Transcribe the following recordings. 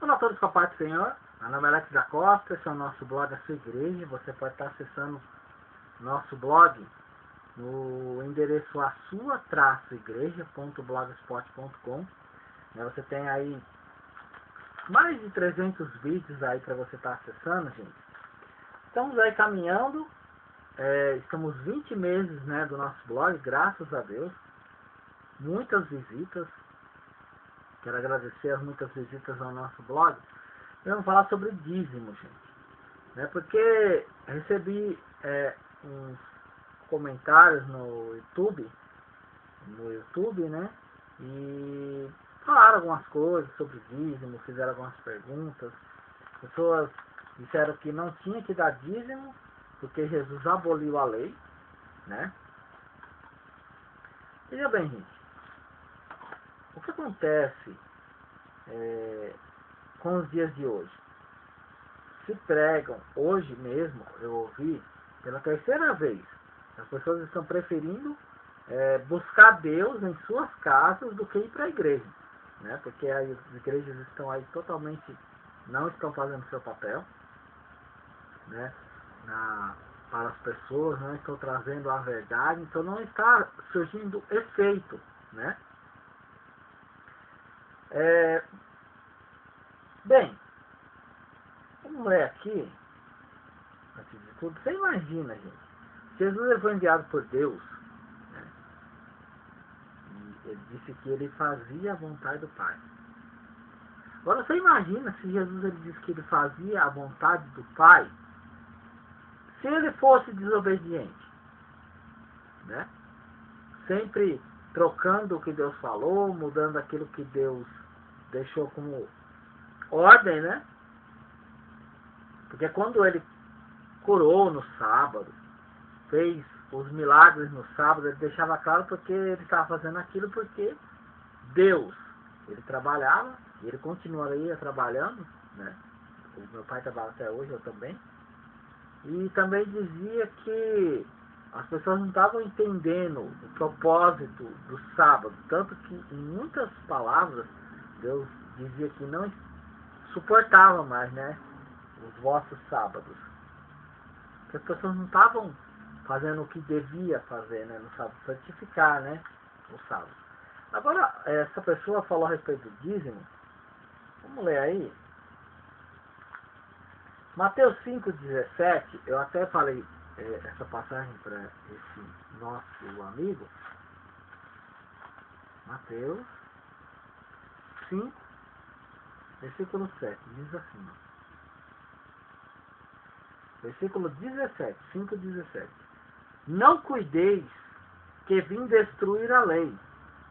Olá a todos com a paz do Senhor. Meu nome é Alex da Costa, esse é o nosso blog, a sua igreja. Você pode estar acessando nosso blog no endereço asua-igreja.blogspot.com. Você tem aí mais de 300 vídeos aí para você estar acessando, gente. Estamos aí caminhando, estamos 20 meses, do nosso blog, graças a Deus. Muitas visitas. Quero agradecer as muitas visitas ao nosso blog. Vamos falar sobre dízimo, gente. Porque recebi uns comentários no YouTube, e falaram algumas coisas sobre dízimo, fizeram algumas perguntas. Pessoas disseram que não tinha que dar dízimo, porque Jesus aboliu a lei, Veja bem, gente. O que acontece com os dias de hoje? Se pregam, hoje mesmo, eu ouvi, pela terceira vez, as pessoas estão preferindo buscar Deus em suas casas do que ir para a igreja. Porque as igrejas estão aí totalmente, não estão fazendo seu papel, para as pessoas, não estão trazendo a verdade, então não está surgindo efeito, Bem, vamos ler aqui, antes de tudo. Você imagina, gente, Jesus foi enviado por Deus, e ele disse que ele fazia a vontade do Pai. Agora você imagina se Jesus ele disse que ele fazia a vontade do Pai, se ele fosse desobediente, sempre trocando o que Deus falou, mudando aquilo que Deus deixou como ordem, Porque quando ele curou no sábado, fez os milagres no sábado, ele deixava claro porque ele estava fazendo aquilo porque Deus, ele trabalhava, e ele continuaria trabalhando, O meu pai trabalha até hoje, eu também. E também dizia que as pessoas não estavam entendendo o propósito do sábado, tanto que em muitas palavras Deus dizia que não suportava mais, os vossos sábados. Que as pessoas não estavam fazendo o que devia fazer, no sábado, santificar, o sábado. Agora, essa pessoa falou a respeito do dízimo. Vamos ler aí. Mateus 5,17, eu até falei essa passagem para esse nosso amigo. Mateus 5, versículo 7, diz assim. Versículo 17, 5,17. Não cuideis que vim destruir a lei,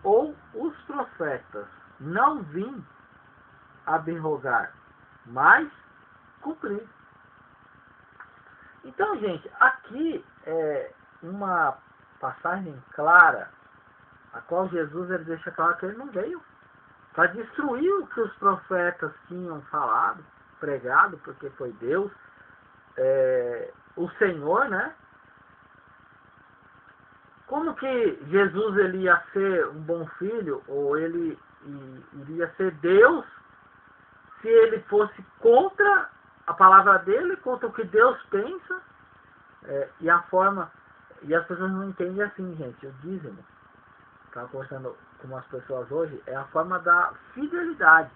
ou os profetas. Não vim abrogar, mas cumprir. Então, gente, aqui é uma passagem clara, a qual Jesus ele deixa claro que ele não veio para destruir o que os profetas tinham falado, pregado, porque foi Deus, o Senhor, Como que Jesus ele ia ser um bom filho, ou ele iria ser Deus, se ele fosse contra a palavra dele, contra o que Deus pensa, e a forma, e as pessoas não entendem assim, gente, o dízimo, estava conversando com umas pessoas hoje, é a forma da fidelidade,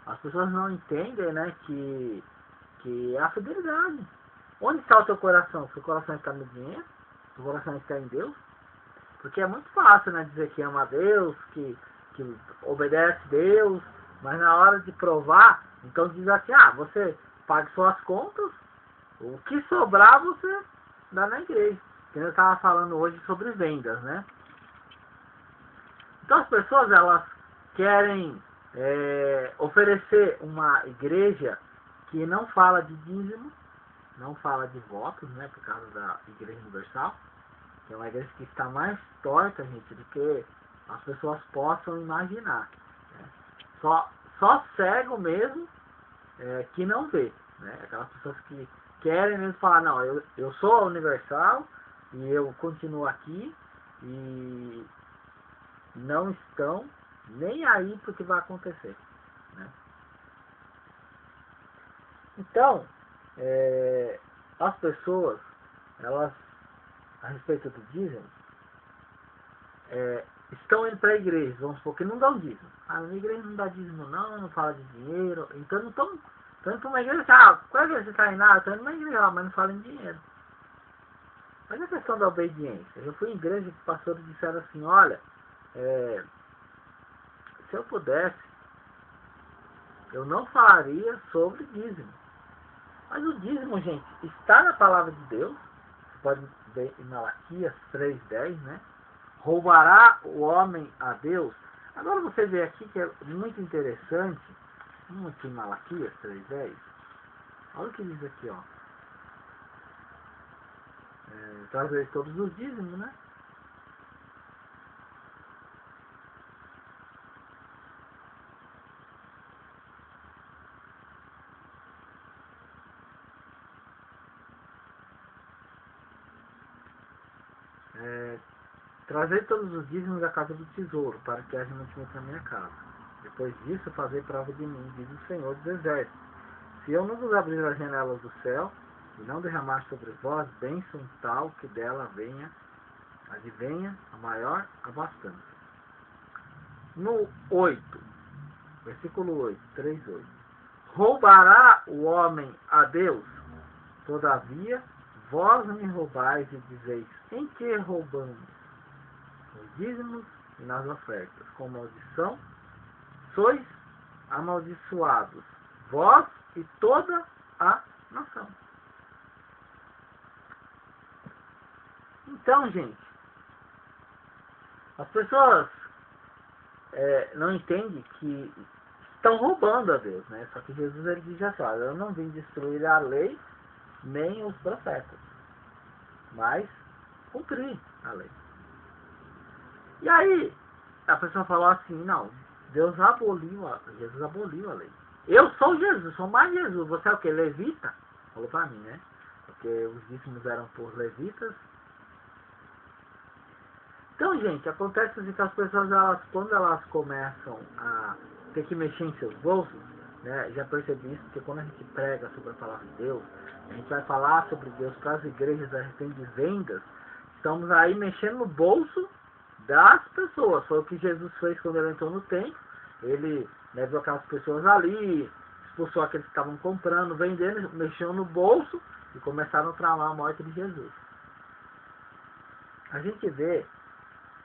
As pessoas não entendem, que é a fidelidade. Onde está o teu coração? Seu coração está no dinheiro? Seu coração está em Deus? Porque é muito fácil, dizer que ama a Deus, que obedece a Deus, mas na hora de provar, então diz assim, você paga suas contas, o que sobrar você dá na igreja. Eu estava falando hoje sobre vendas, Então as pessoas, elas querem oferecer uma igreja que não fala de dízimo, não fala de votos, por causa da Igreja Universal, que é uma igreja que está mais torta, gente, do que as pessoas possam imaginar. Só cego mesmo que não vê. Aquelas pessoas que querem mesmo falar, não, eu sou a Universal e eu continuo aqui, e não estão nem aí para o que vai acontecer. Então, as pessoas, elas, a respeito do dízimo, estão indo para a igreja, vamos supor que não dão dízimo. Ah, na igreja não dá dízimo não fala de dinheiro. Então não estão indo para uma igreja, qual igreja você está indo? Estou indo numa igreja lá, mas não fala em dinheiro. Mas a questão da obediência, eu fui em igreja que os pastores disseram assim, olha, se eu pudesse, eu não falaria sobre dízimo. Mas o dízimo, gente, está na palavra de Deus. Você pode ver em Malaquias 3:10, né? Roubará o homem a Deus. Agora você vê aqui que é muito interessante. Vamos aqui em Malaquias 3:10. Olha o que diz aqui, ó. Trazer todos os dízimos, né? Trazer todos os dízimos da casa do tesouro, para que haja mantimento na minha casa. Depois disso, fazer prova de mim, diz o Senhor dos Exércitos. Se eu não vos abrir as janelas do céu, e não derramar sobre vós bênção tal que dela advenha a maior abastança. No 8, versículo 8, 3:8. Roubará o homem a Deus? Todavia, vós me roubais e dizeis, em que roubamos? Nos dízimos e nas ofertas. Com maldição, sois amaldiçoados, vós e toda a nação. Então, gente, as pessoas não entendem que estão roubando a Deus, né? Só que Jesus ele diz assim, olha, eu não vim destruir a lei nem os profetas, mas cumprir a lei. E aí, a pessoa falou assim, não, Jesus aboliu a lei. Eu sou Jesus, sou mais Jesus. Você é o que? Levita? Falou pra mim, né? Porque os dízimos eram por levitas. Então, gente, acontece assim que as pessoas, quando elas começam a ter que mexer em seus bolsos, né? Já percebi isso, porque quando a gente prega sobre a palavra de Deus, a gente vai falar sobre Deus para as igrejas a respeito de vendas, estamos aí mexendo no bolso das pessoas. Foi o que Jesus fez quando ele entrou no templo. Ele levou aquelas pessoas ali, expulsou aqueles que estavam comprando, vendendo, mexeu no bolso e começaram a tramar a morte de Jesus. A gente vê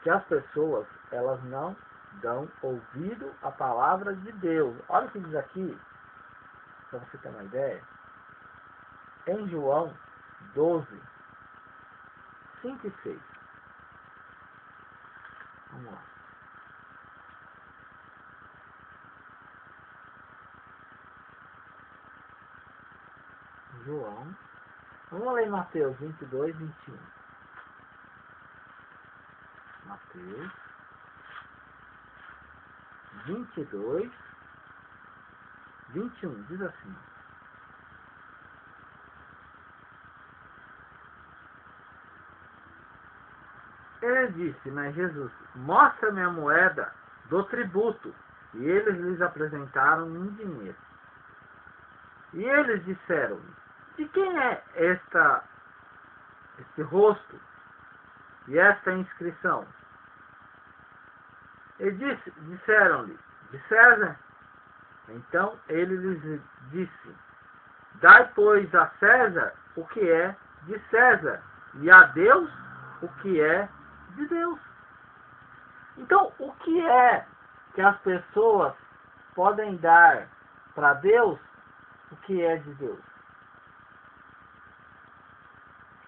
que as pessoas, elas não dão ouvido à palavra de Deus. Olha o que diz aqui, para você ter uma ideia. Em João 12, 5 e 6. Vamos lá. João. Vamos ler Mateus 22, 21. Mateus 22, 21. Diz assim. Ele disse, mas Jesus, mostra-me a moeda do tributo. E eles lhes apresentaram um dinheiro. E eles disseram, de quem é este rosto e esta inscrição? E disseram-lhe, de César. Então ele lhes disse, dai, pois, a César o que é de César, e a Deus o que é de Deus. Então, o que é que as pessoas podem dar para Deus, o que é de Deus?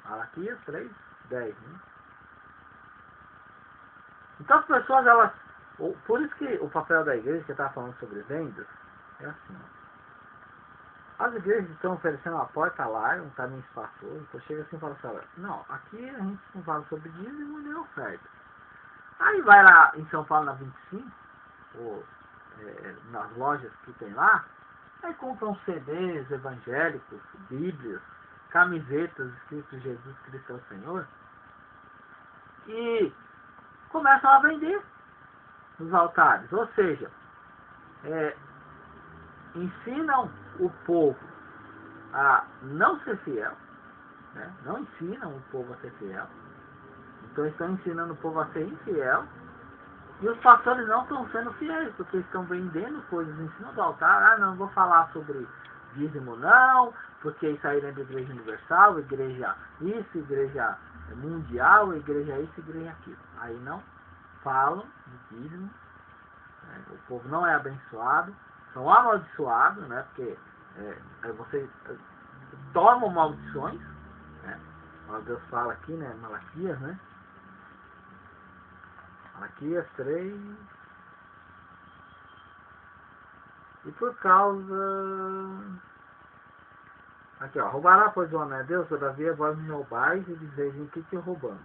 Malaquias 3:10, né? Então as pessoas, elas... Por isso que o papel da igreja, que eu estava falando sobre vendas, é assim. As igrejas estão oferecendo uma porta larga, um caminho espaçoso, então chega assim e fala assim, olha, não, aqui a gente não fala sobre dízimo nem oferta. Aí vai lá em São Paulo na 25, ou nas lojas que tem lá, aí compram CDs evangélicos, bíblias, camisetas escritas Jesus Cristo é o Senhor, e começam a vender nos altares. Ou seja, ensinam o povo a não ser fiel, né? Não ensinam o povo a ser fiel. Então estão ensinando o povo a ser infiel. E os pastores não estão sendo fiéis, porque estão vendendo coisas em cima do altar. Ah, não vou falar sobre dízimo não, porque isso aí lembra igreja universal, igreja isso, igreja mundial, igreja isso, igreja aquilo. Aí não falam de dízimo, né? O povo não é abençoado, são amaldiçoados, né? Porque você tomam maldições, né? Deus fala aqui, né? Malaquias, né? Malaquias 3. E por causa... Aqui, ó. Roubará, pois, o homem a Deus, todavia vós me roubais e dizeis em que roubamos.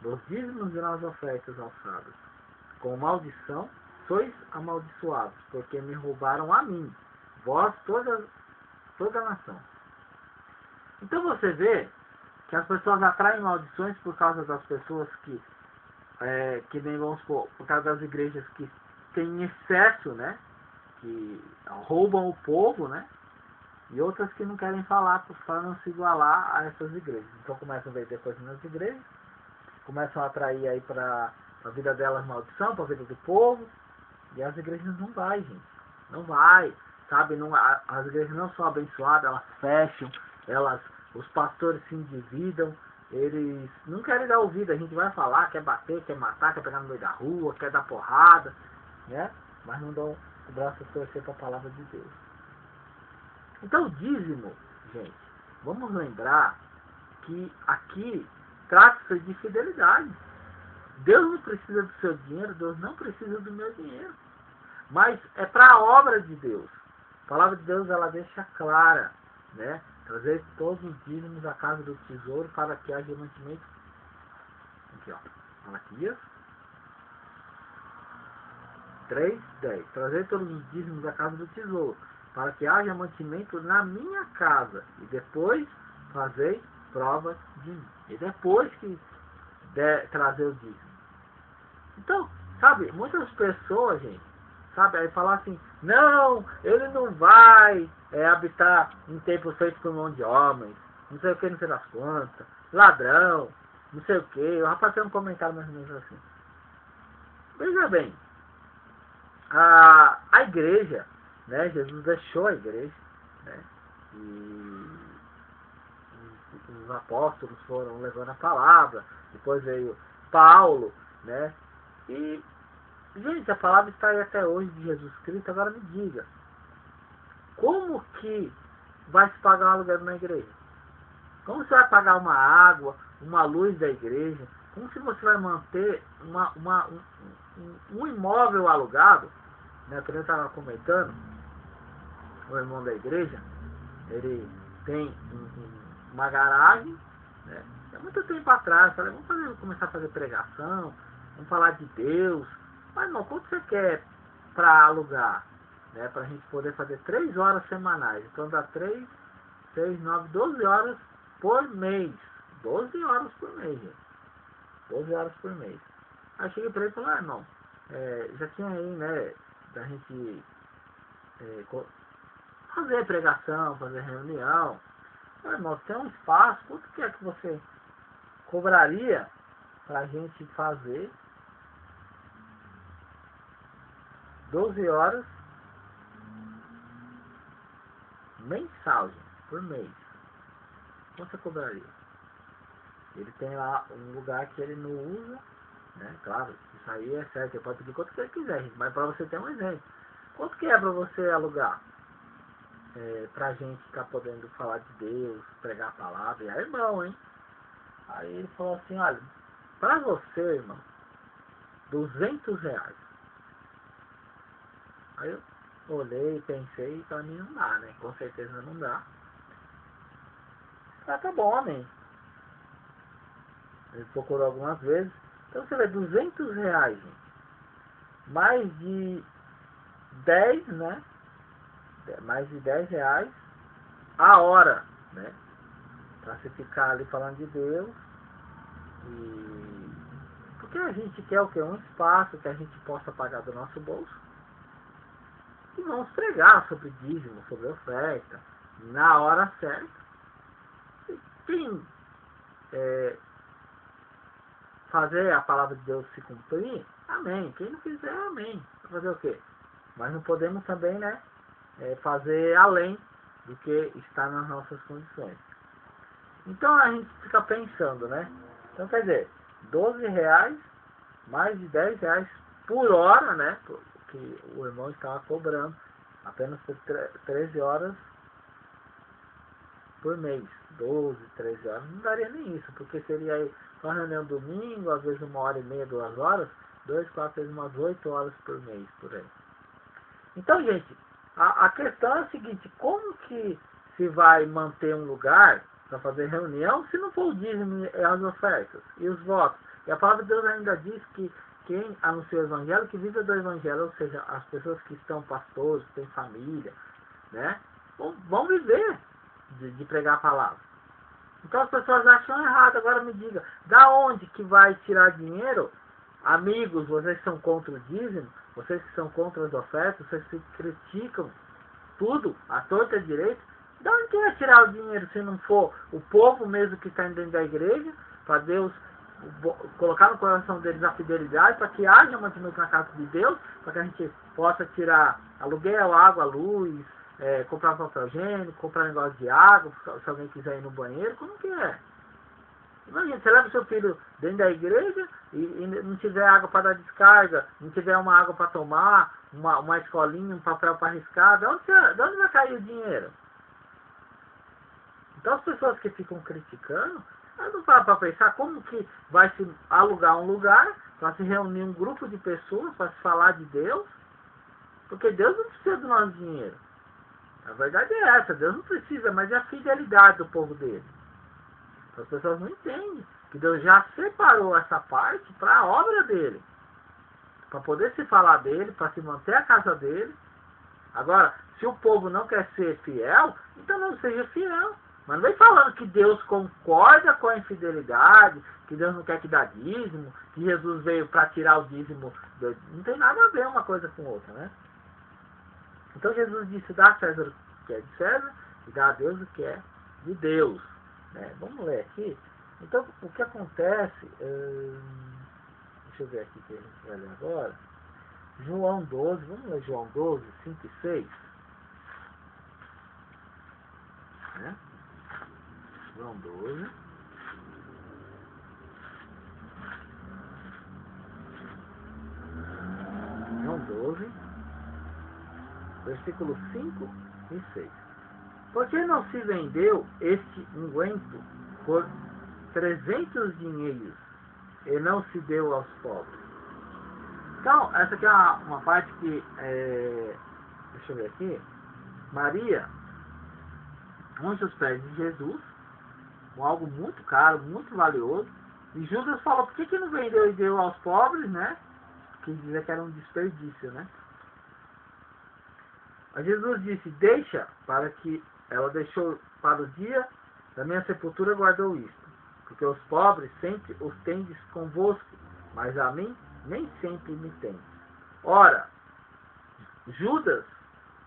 Dos dízimos e nas ofertas alçadas. Com maldição sois amaldiçoados, porque me roubaram a mim, vós, toda a nação. Então você vê que as pessoas atraem maldições por causa das pessoas que nem vamos por causa das igrejas que têm excesso, né? Que roubam o povo, né? E outras que não querem falar para não se igualar a essas igrejas. Então começam a vender coisas nas igrejas, começam a atrair aí para a vida delas maldição, para a vida do povo, e as igrejas não vai, gente. Não vai, sabe? Não, as igrejas não são abençoadas, elas fecham, os pastores se endividam, eles não querem dar ouvido, a gente vai falar, quer bater, quer matar, quer pegar no meio da rua, quer dar porrada, né? Mas não dão o braço a torcer para a palavra de Deus. Então o dízimo, gente, vamos lembrar que aqui trata-se de fidelidade. Deus não precisa do seu dinheiro, Deus não precisa do meu dinheiro. Mas é para a obra de Deus. A palavra de Deus ela deixa clara, né? Trazer todos os dízimos à casa do tesouro para que haja mantimento. Aqui, ó. Malaquias 3:10. Trazer todos os dízimos à casa do tesouro para que haja mantimento na minha casa. E depois fazei provas de mim. E depois que trazer o dízimo. Então, sabe, muitas pessoas, gente, sabe, aí falar assim, não, ele não vai habitar em templos feitos por mão de homens, não sei o que, não sei das quantas, ladrão, não sei o que. O rapaz tem um comentário mais ou menos assim. Veja bem, a igreja, né, Jesus deixou a igreja, né, e os apóstolos foram levando a palavra, depois veio Paulo, né, e, gente, a palavra está aí até hoje de Jesus Cristo. Agora me diga, como que vai se pagar um aluguel na igreja? Como você vai pagar uma água, uma luz da igreja? Como se você vai manter um imóvel alugado? Né, que eu estava comentando, o irmão da igreja, ele tem uma garagem, né? Há muito tempo atrás, falei, vamos começar a fazer pregação, vamos falar de Deus. Mas não, quanto você quer para alugar? Né? Para a gente poder fazer 3 horas semanais. Então dá 3, 6, 9, 12 horas por mês. 12 horas por mês, gente. 12 horas por mês. Aí cheguei para ele e falei, irmão, já tinha aí, né, da gente fazer pregação, fazer reunião. Falei, irmão, tem um espaço, quanto que é que você cobraria para a gente fazer 12 horas mensal, gente, por mês? Quanto você cobraria? Ele tem lá um lugar que ele não usa, né? Claro, isso aí é certo, ele pode pedir quanto que ele quiser, gente, mas para você ter um exemplo. Quanto que é para você alugar? Pra gente ficar podendo falar de Deus, pregar a palavra, e é irmão, hein? Aí ele falou assim, olha, pra você, irmão, R$200. Aí eu olhei, pensei, pra mim não dá, né? Com certeza não dá. Ah, tá bom, né? Ele procurou algumas vezes. Então você vê, R$200, gente. Mais de 10, né? Mais de R$10 a hora, né? Pra você ficar ali falando de Deus. E porque a gente quer o quê? Um espaço que a gente possa pagar do nosso bolso. E vamos pregar sobre dízimo, sobre oferta, na hora certa. E quem fazer a palavra de Deus se cumprir, amém. Quem não fizer, amém. Vai fazer o quê? Mas não podemos também, né, fazer além do que está nas nossas condições. Então a gente fica pensando, né? Então quer dizer, R$ 12, mais de R$ 10 por hora, né? Que o irmão estava cobrando apenas por 13 horas por mês. 12, 13 horas, não daria nem isso, porque seria aí uma reunião domingo, às vezes 1h30, 2 horas, 2, 4 vezes umas 8 horas por mês, por aí. Então, gente, a questão é a seguinte: como que se vai manter um lugar para fazer reunião se não for o dízimo e as ofertas e os votos? E a palavra de Deus ainda diz que quem anuncia o evangelho, que vive do evangelho, ou seja, as pessoas que estão pastores, que têm família, né, vão viver de pregar a palavra. Então as pessoas acham errado. Agora me diga, da onde que vai tirar dinheiro? Amigos, vocês são contra o dízimo, vocês que são contra as ofertas, vocês que criticam tudo, a torta e a direita, da onde que vai tirar o dinheiro se não for o povo mesmo que está dentro da igreja, para Deus colocar no coração deles a fidelidade, para que haja mantimento na casa de Deus, para que a gente possa tirar aluguel, água, luz, comprar papel higiênico, comprar negócio de água, se alguém quiser ir no banheiro, como que é? Imagina, você leva o seu filho dentro da igreja e não tiver água para dar descarga, não tiver uma água para tomar, uma escolinha, um papel para riscar, de onde vai cair o dinheiro? Então as pessoas que ficam criticando, elas não param para pensar como que vai se alugar um lugar para se reunir um grupo de pessoas para se falar de Deus, porque Deus não precisa do nosso dinheiro. A verdade é essa, Deus não precisa, mas é a fidelidade do povo dele. As pessoas não entendem que Deus já separou essa parte para a obra dele, para poder se falar dele, para se manter a casa dele. Agora, se o povo não quer ser fiel, então não seja fiel. Mas não vem falando que Deus concorda com a infidelidade, que Deus não quer que dá dízimo, que Jesus veio para tirar o dízimo. Não tem nada a ver uma coisa com outra, né? Então Jesus disse: dá a César o que é de César e dá a Deus o que é de Deus. Vamos ler aqui. Então, o que acontece, deixa eu ver aqui que a gente vai ler agora. João 12, vamos ler João 12, 5 e 6. Né? João 12. João 12, versículos 5 e 6. Por que não se vendeu este unguento por 300 dinheiros e não se deu aos pobres? Então, essa aqui é uma parte que, deixa eu ver aqui, Maria unge os pés de Jesus, com algo muito caro, muito valioso, e Judas falou: por que não vendeu e deu aos pobres, né? Que dizia que era um desperdício, né? Mas Jesus disse: deixa, para que ela deixou para o dia da minha sepultura, guardou isto. Porque os pobres sempre os tendes convosco, mas a mim nem sempre me tendes. Ora, Judas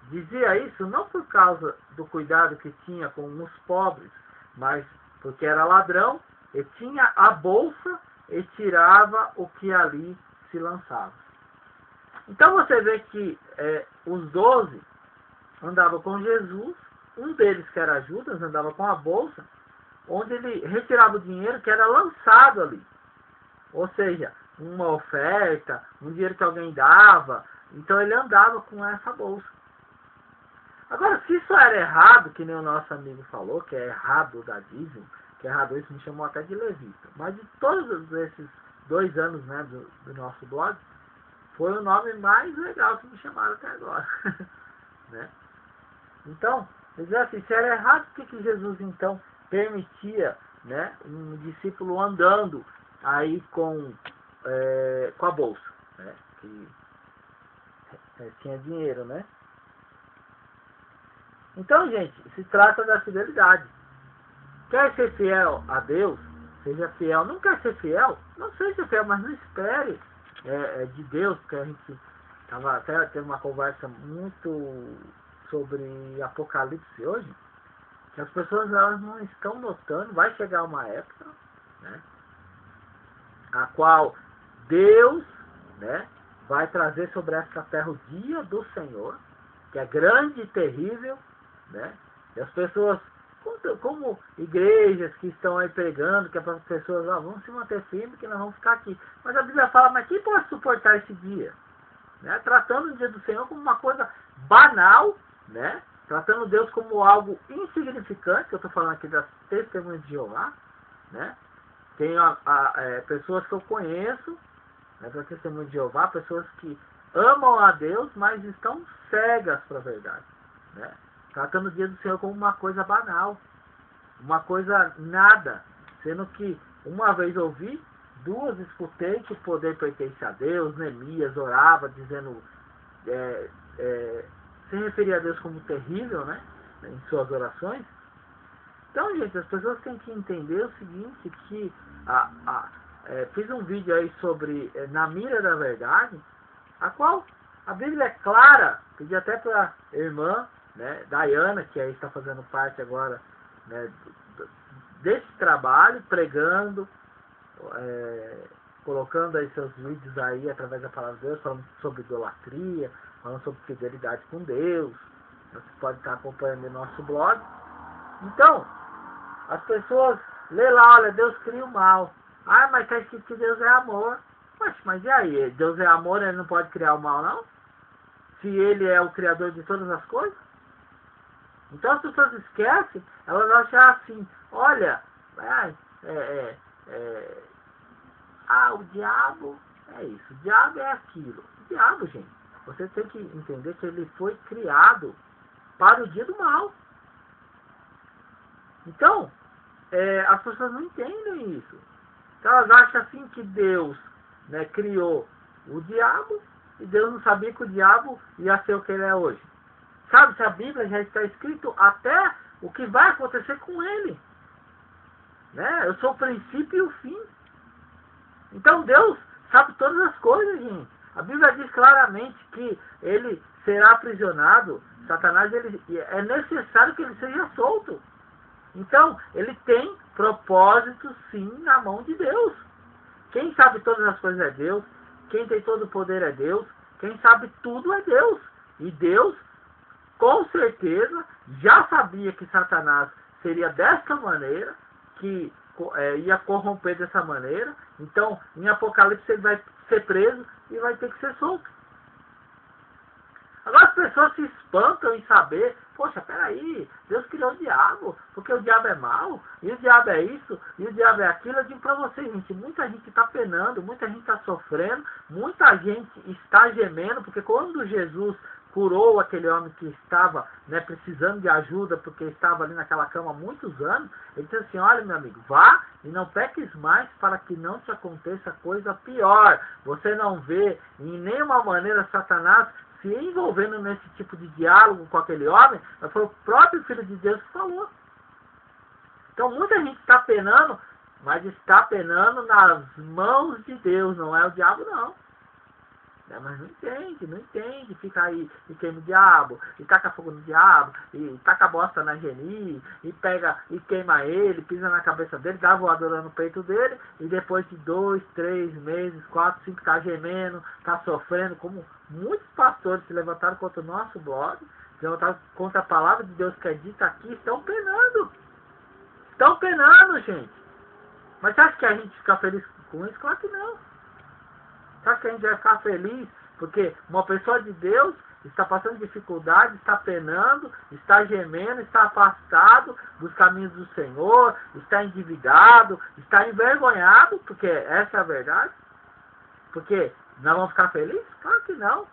dizia isso não por causa do cuidado que tinha com os pobres, mas porque era ladrão e tinha a bolsa e tirava o que ali se lançava. Então você vê que os 12 andavam com Jesus. Um deles, que era Judas, andava com a bolsa, onde ele retirava o dinheiro que era lançado ali. Ou seja, uma oferta, um dinheiro que alguém dava. Então ele andava com essa bolsa. Agora, se isso era errado, que nem o nosso amigo falou, que é errado dar dízimo, que é errado, isso me chamou até de levita. Mas de todos esses 2 anos, né, do nosso blog, foi o nome mais legal que me chamaram até agora. Né? Então, assim, se era errado, por que Jesus então permitia, né, um discípulo andando aí com a bolsa, né, que tinha dinheiro, né? Então, gente, se trata da fidelidade. Quer ser fiel a Deus, seja fiel. Não quer ser fiel, não seja fiel, mas não espere de Deus, porque a gente até teve uma conversa muito sobre Apocalipse hoje, que as pessoas elas não estão notando. Vai chegar uma época, né, a qual Deus, né, vai trazer sobre essa terra o dia do Senhor, que é grande e terrível, né? E as pessoas, como igrejas que estão aí pregando, que as pessoas vão se manter firmes, que nós vamos ficar aqui. Mas a Bíblia fala, mas quem pode suportar esse dia? Né? Tratando o dia do Senhor como uma coisa banal, né? Tratando Deus como algo insignificante, que eu estou falando aqui das testemunhas de Jeová, né? Tenho pessoas que eu conheço, né, para testemunho de Jeová, pessoas que amam a Deus, mas estão cegas para a verdade, né? Tratando o dia do Senhor como uma coisa banal, uma coisa nada, sendo que uma vez ouvi, duas escutei que o poder pertence a Deus. Neemias orava dizendo, se referia a Deus como terrível, né, em suas orações. Então, gente, as pessoas têm que entender o seguinte, que fiz um vídeo aí sobre Na Mira da Verdade, a qual a Bíblia é clara. Pedi até para a irmã, né, Diana, que aí está fazendo parte agora, né, desse trabalho, pregando, colocando aí seus vídeos aí através da palavra de Deus, falando sobre idolatria, falando sobre fidelidade com Deus. Você pode estar acompanhando o nosso blog. Então, as pessoas lê lá, olha, Deus cria o mal. Ah, mas está escrito que Deus é amor. Mas e aí? Deus é amor, ele não pode criar o mal, não? Se ele é o criador de todas as coisas? Então as pessoas esquecem, elas acham assim, olha, o diabo é isso, o diabo é aquilo. O diabo, gente, você tem que entender que ele foi criado para o dia do mal. Então, as pessoas não entendem isso. Então elas acham assim que Deus, né, criou o diabo e Deus não sabia que o diabo ia ser o que ele é hoje. Sabe, se a Bíblia já está escrito até o que vai acontecer com ele. Né? Eu sou o princípio e o fim. Então Deus sabe todas as coisas, gente. A Bíblia diz claramente que ele será aprisionado. Satanás, é necessário que ele seja solto. Então, ele tem propósito, sim, na mão de Deus. Quem sabe todas as coisas é Deus. Quem tem todo o poder é Deus. Quem sabe tudo é Deus. E Deus, com certeza, já sabia que Satanás seria desta maneira, que ia corromper dessa maneira. Então, em Apocalipse, ele vai ser preso e vai ter que ser solto. Agora as pessoas se espantam em saber, poxa, peraí, Deus criou o diabo, porque o diabo é mau, e o diabo é isso, e o diabo é aquilo. Eu digo para vocês, gente, muita gente está penando, muita gente está sofrendo, muita gente está gemendo, porque quando Jesus curou aquele homem que estava, né, precisando de ajuda, porque estava ali naquela cama há muitos anos, ele disse assim, olha, meu amigo, vá e não peques mais para que não te aconteça coisa pior. Você não vê em nenhuma maneira Satanás se envolvendo nesse tipo de diálogo com aquele homem, mas foi o próprio Filho de Deus que falou. Então muita gente está penando, mas está penando nas mãos de Deus, não é o diabo não. Mas não entende, fica aí e queima o diabo, e taca fogo no diabo, e taca bosta na Geni, e pega e queima ele, pisa na cabeça dele, dá voadora no peito dele, e depois de 2, 3 meses, 4, 5, tá gemendo, tá sofrendo, como muitos pastores se levantaram contra o nosso blog, se levantaram contra a palavra de Deus que é dita aqui, estão penando. Estão penando, gente. Mas você acha que a gente fica feliz com isso? Claro que não. Sabe que a gente vai ficar feliz porque uma pessoa de Deus está passando dificuldade, está penando, está gemendo, está afastado dos caminhos do Senhor, está endividado, está envergonhado, porque essa é a verdade? Porque nós vamos ficar felizes? Claro que não.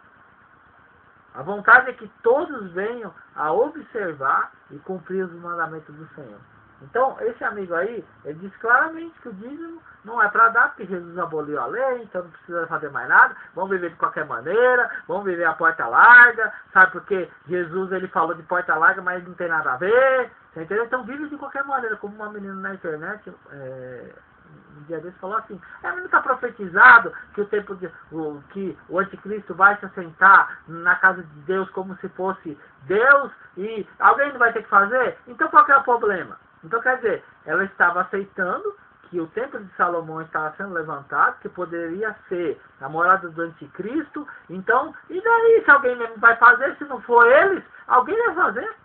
A vontade é que todos venham a observar e cumprir os mandamentos do Senhor. Então, esse amigo aí, ele diz claramente que o dízimo não é para dar, porque Jesus aboliu a lei, então não precisa fazer mais nada, vamos viver de qualquer maneira, vamos viver a porta larga, sabe, porque Jesus, ele falou de porta larga, mas não tem nada a ver, entendeu? Então vive de qualquer maneira, como uma menina na internet, um dia desse falou assim, não está profetizado que que o anticristo vai se assentar na casa de Deus como se fosse Deus e alguém não vai ter que fazer? Então qual que é o problema? Então quer dizer, ela estava aceitando que o templo de Salomão estava sendo levantado, que poderia ser a morada do anticristo, então, e daí se alguém mesmo vai fazer, se não for eles, alguém vai fazer?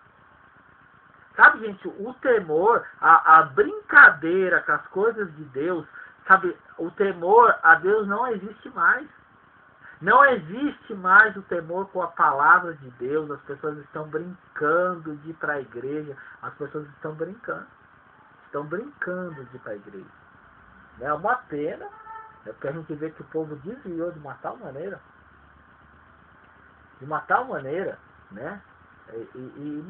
Sabe, gente, o temor, a brincadeira com as coisas de Deus, sabe, o temor a Deus não existe mais. Não existe mais o temor com a palavra de Deus. As pessoas estão brincando de ir para a igreja. As pessoas estão brincando. Estão brincando de ir para a igreja. É uma pena, porque a gente vê que o povo desviou de uma tal maneira. De uma tal maneira, né? E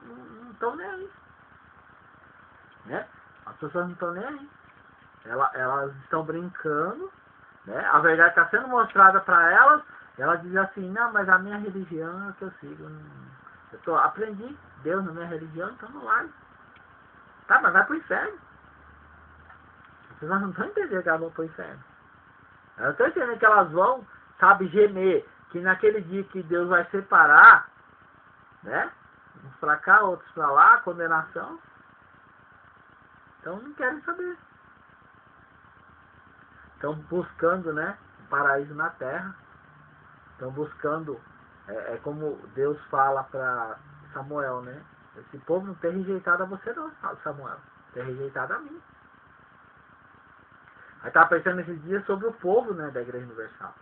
não estão nem aí. Né? As pessoas não estão nem aí. Elas estão brincando, né? A verdade está sendo mostrada para elas. Elas dizem assim, não, mas a minha religião é que eu sigo. Aprendi Deus na minha religião, então não vai. Tá, mas vai pro inferno. As pessoas não estão entendendo que elas vão pro inferno. Elas estão entendendo que elas vão, sabe, gemer. Que naquele dia que Deus vai separar, né? Uns para cá, outros para lá, condenação. Então não querem saber. Estão buscando, né, um paraíso na terra. Estão buscando, como Deus fala para Samuel, né? Esse povo não tem rejeitado a você não, Samuel. Tem rejeitado a mim. Aí estava pensando esses dias sobre o povo, né, da Igreja Universal.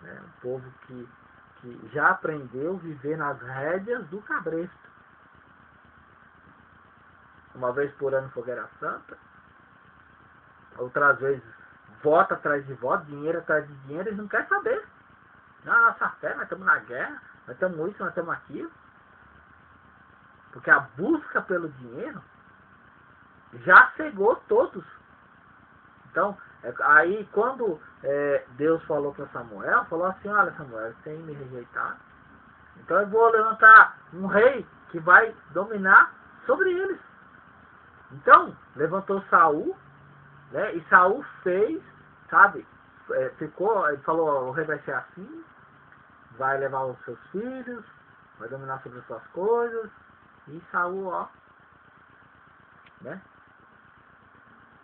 Né? Um povo que já aprendeu a viver nas rédeas do cabresto. Uma vez por ano fogueira santa. Outras vezes voto atrás de voto, dinheiro atrás de dinheiro, eles não querem saber. Não, a nossa fé, nós estamos na guerra, nós estamos isso, nós estamos aquilo. Porque a busca pelo dinheiro já cegou todos. Então, aí quando Deus falou para Samuel, falou assim, olha Samuel, você tem me rejeitado. Então eu vou levantar um rei que vai dominar sobre eles. Então, levantou Saul, né, e Saul fez, sabe, ele falou, o rei vai ser assim, vai levar os seus filhos, vai dominar sobre as suas coisas, e Saul, ó, né?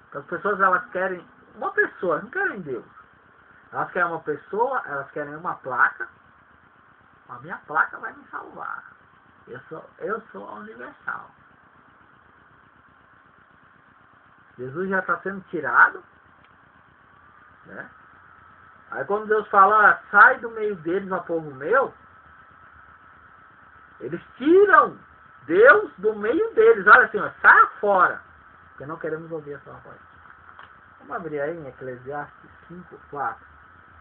Então as pessoas, elas querem uma pessoa, não querem Deus. Elas querem uma pessoa, elas querem uma placa, a minha placa vai me salvar. Eu sou a universal. Jesus já está sendo tirado, né? Aí quando Deus fala, sai do meio deles, ó povo meu, eles tiram Deus do meio deles. Olha assim, ó, saia fora, porque não queremos ouvir a sua voz. Vamos abrir aí em Eclesiastes 5:4.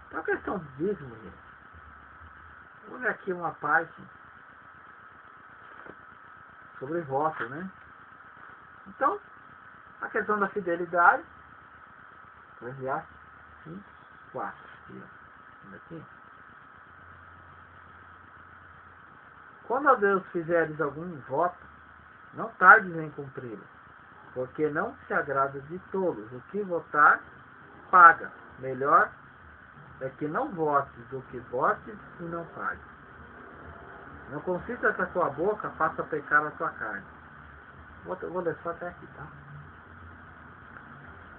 Então a questão do dízimo, gente. Vamos ver aqui uma parte sobre voto, né? Então, a questão da fidelidade, Eclesiastes 5:4. Aqui. Quando a Deus fizeres algum voto, não tardes em cumpri-lo, porque não se agrada de tolos. O que votar, paga. Melhor é que não votes do que votes e não pagues. Não consista que a tua boca faça pecar a tua carne. Vou ler só até aqui, tá?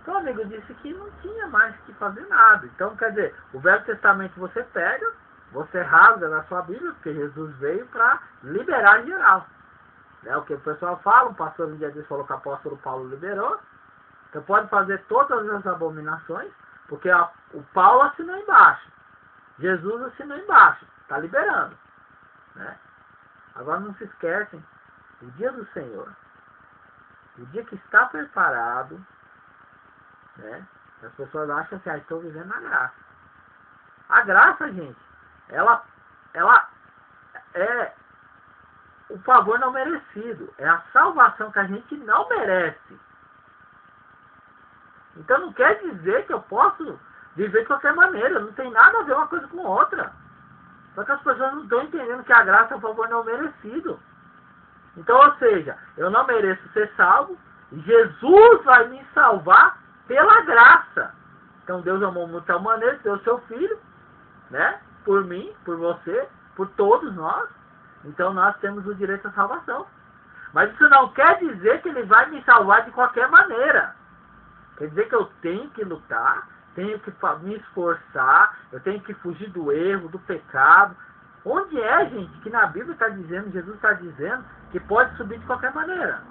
Então o amigo disse que não tinha mais que fazer nada. Então, quer dizer, o Velho Testamento você pega, você rasga na sua Bíblia, porque Jesus veio para liberar em geral. É o que o pessoal fala, um pastor um dia desse falou que o apóstolo Paulo liberou. Você pode fazer todas as abominações, porque o Paulo assinou embaixo. Jesus assinou embaixo. Está liberando. Né? Agora não se esquecem, o dia do Senhor, o dia que está preparado, né? As pessoas acham que estou vivendo na graça. A graça, gente, ela é o favor não merecido. É a salvação que a gente não merece. Então não quer dizer que eu posso viver de qualquer maneira. Não tem nada a ver uma coisa com outra. Só que as pessoas não estão entendendo que a graça é o favor não merecido. Então, ou seja, eu não mereço ser salvo. Jesus vai me salvar pela graça. Então Deus amou muito de tal maneira que deu o seu Filho, né? Por mim, por você, por todos nós. Então nós temos o direito à salvação. Mas isso não quer dizer que ele vai me salvar de qualquer maneira. Quer dizer que eu tenho que lutar, tenho que me esforçar, eu tenho que fugir do erro, do pecado. Onde é, gente, que na Bíblia está dizendo, Jesus está dizendo, que pode subir de qualquer maneira?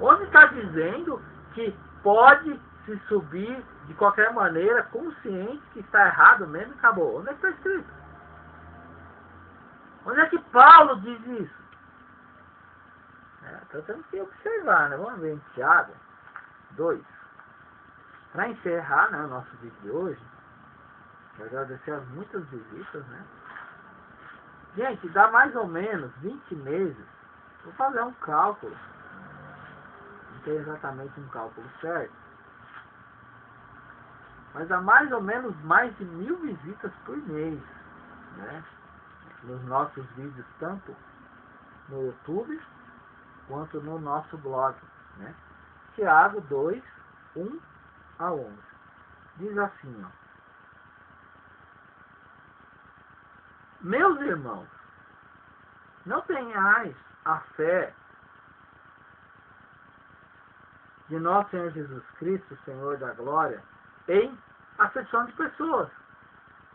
Onde está dizendo que pode se subir de qualquer maneira, consciente que está errado mesmo e acabou? Onde é que está escrito? Onde é que Paulo diz isso? Então temos que observar, né? Vamos ver em Tiago 2. Para encerrar, né, o nosso vídeo de hoje, quero agradecer as muitas visitas, né? Gente, dá mais ou menos 20 meses. Vou fazer um cálculo. Não tem exatamente um cálculo certo. Mas dá mais ou menos mais de 1000 visitas por mês, né? Nos nossos vídeos, tanto no YouTube quanto no nosso blog, né? Tiago 2, 1 a 11. Diz assim, ó: Meus irmãos, não tenhais a fé de nosso Senhor Jesus Cristo, Senhor da glória, em acepção de pessoas.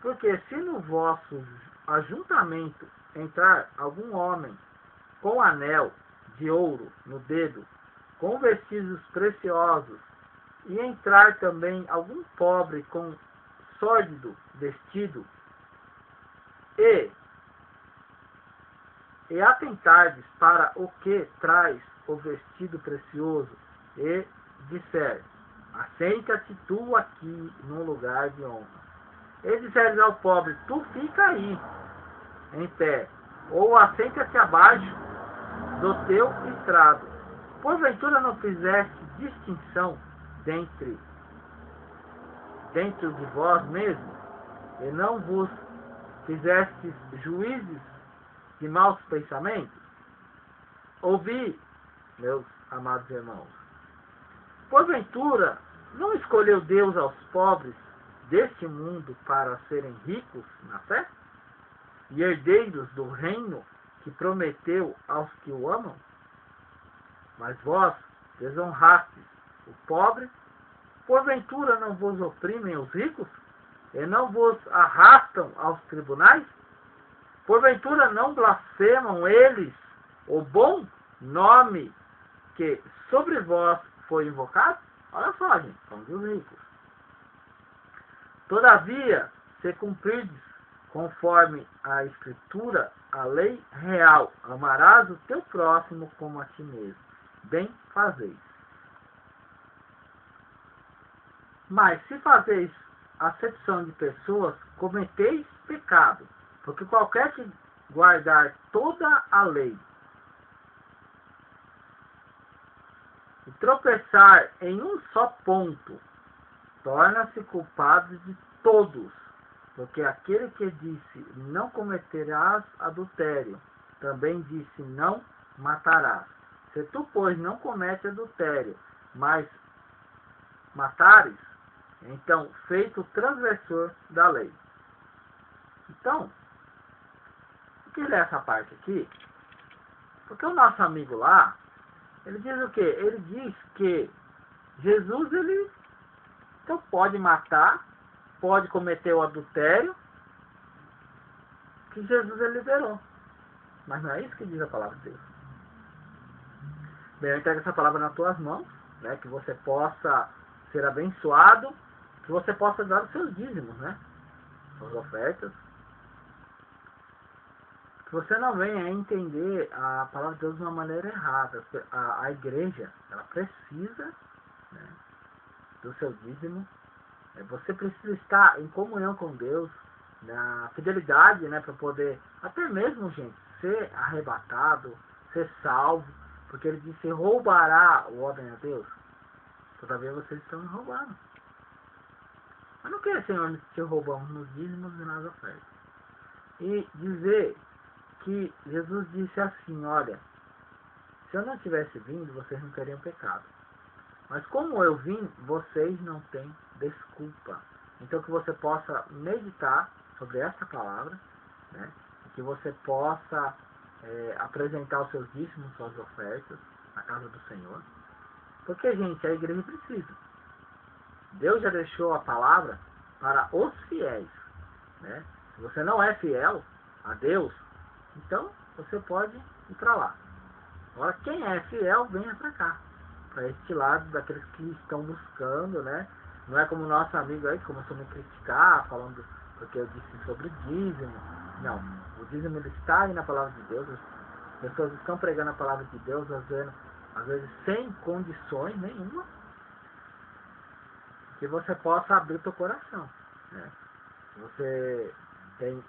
Porque se no vosso ajuntamento entrar algum homem com anel de ouro no dedo, com vestidos preciosos, e entrar também algum pobre com sórdido vestido, e atentardes para o que traz o vestido precioso, e disser: assenta-te tu aqui num lugar de honra. E disseres ao pobre: tu fica aí, em pé, ou assenta-te abaixo do teu estrado. Porventura não fizeste distinção dentro de vós mesmos, e não vos fizestes juízes de maus pensamentos? Ouvi, meus amados irmãos, porventura não escolheu Deus aos pobres deste mundo para serem ricos na fé e herdeiros do reino que prometeu aos que o amam? Mas vós desonrastes o pobre. Porventura não vos oprimem os ricos e não vos arrastam aos tribunais? Porventura não blasfemam eles o bom nome que sobre vós foi invocado? Olha só, gente, são dos ricos. Todavia, se cumprirdes conforme a Escritura, a lei real: amarás o teu próximo como a ti mesmo. Bem fazeis. Mas se fazeis acepção de pessoas, cometeis pecado, porque qualquer que guardar toda a lei e tropeçar em um só ponto, torna-se culpado de todos. Porque aquele que disse: não cometerás adultério, também disse: não matarás. Se tu, pois, não cometes adultério, mas matares, então feito transgressor da lei. Então, por que ler essa parte aqui? Porque o nosso amigo lá, ele diz o quê? Ele diz que Jesus, ele então pode matar, pode cometer o adultério, que Jesus ele liberou. Mas não é isso que diz a palavra de Deus. Bem, eu entrego essa palavra nas tuas mãos, né, que você possa ser abençoado, que você possa dar os seus dízimos, né, suas ofertas, que você não venha a entender a palavra de Deus de uma maneira errada. A igreja, ela precisa, né, do seu dízimo. Você precisa estar em comunhão com Deus, na fidelidade, né, para poder, até mesmo, gente, ser arrebatado, ser salvo, porque ele disse: roubará o homem a Deus. Todavia vocês estão me roubando. Mas não quer, Senhor, te roubamos nos dízimos e nas ofertas. E dizer que Jesus disse assim: olha, se eu não tivesse vindo, vocês não teriam pecado. Mas como eu vim, vocês não têm desculpa. Então que você possa meditar sobre essa palavra, né? E que você possa apresentar os seus dízimos, suas ofertas na casa do Senhor. Porque, gente, a igreja precisa. Deus já deixou a palavra para os fiéis, né? Se você não é fiel a Deus, então você pode ir para lá. Agora, quem é fiel, venha para cá, para este lado daqueles que estão buscando, né? Não é como o nosso amigo aí que começou a me criticar, falando porque eu disse sobre o dízimo. Não, o dízimo ele está aí na palavra de Deus. As pessoas estão pregando a palavra de Deus, às vezes sem condições nenhuma, que você possa abrir o teu coração, né? Se você tem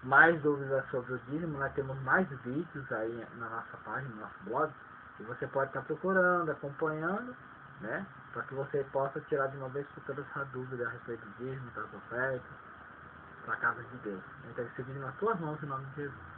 mais dúvidas sobre o dízimo, nós temos mais vídeos aí na nossa página, no nosso blog, e você pode estar procurando, acompanhando, né? Para que você possa tirar de uma vez por todas essa dúvida a respeito do dízimo, das ofertas, para a casa de Deus. Então, esse vídeo nas tuas mãos, em nome de Jesus.